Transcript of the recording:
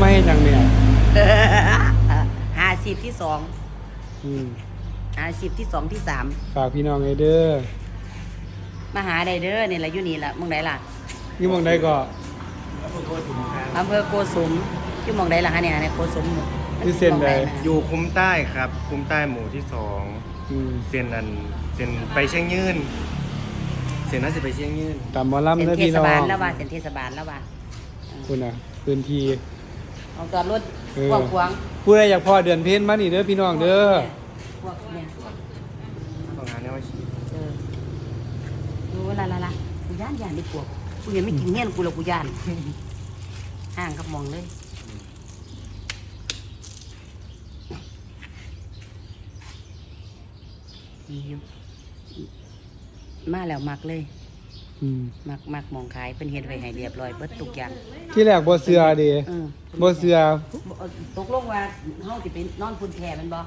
มาให้จังเนี่ย 50ที่2 อืม 50ที่2ที่3 ฝากพี่น้องไอ้เด้อ มาหาได้เด้อนี่ล่ะอยู่นี่ล่ะหม่องใดล่ะ นี่มองได้ก็ อำเภอโกสุมอยู่หม่องใดล่ะฮะเนี่ยโกสุม ที่เส้นใด อยู่คุ้มใต้ครับ คุ้มใต้หมู่ที่ อืม 2เส้นอันเส้นไปเชียงยืนเส้นน่าจะไปเชียงยืน ตามหมอ เส้ ลำ น เด้อ เท พี่ ศ น้อง บาลแล้วว่าเส้นเทศบาลแล้วว่า คุณน่ะพื้นที่ เอาจอดรถ เออ กว้าง ผู้ใดอยากพอเดือนเพ็ญมานี่เด้อพี่น้อง ๆ เด้อ พวกเนี่ย ต้องหาแนวชีพ ดูละกูย่านได้ปวกกูยังไม่กินเงี้ยนกูหรอกกูย่านห่างกับมองเลยมาแล้วมักเลย อืม มักมองขายเป็นเฮ็ดไว้ให้เรียบร้อยเบิดทุกอย่าง ที่แรกบ่เชื่อเด้ เออ บ่เชื่อ ตกลงว่าเฮาสิไปนอนพุ่นแท้แมันบ่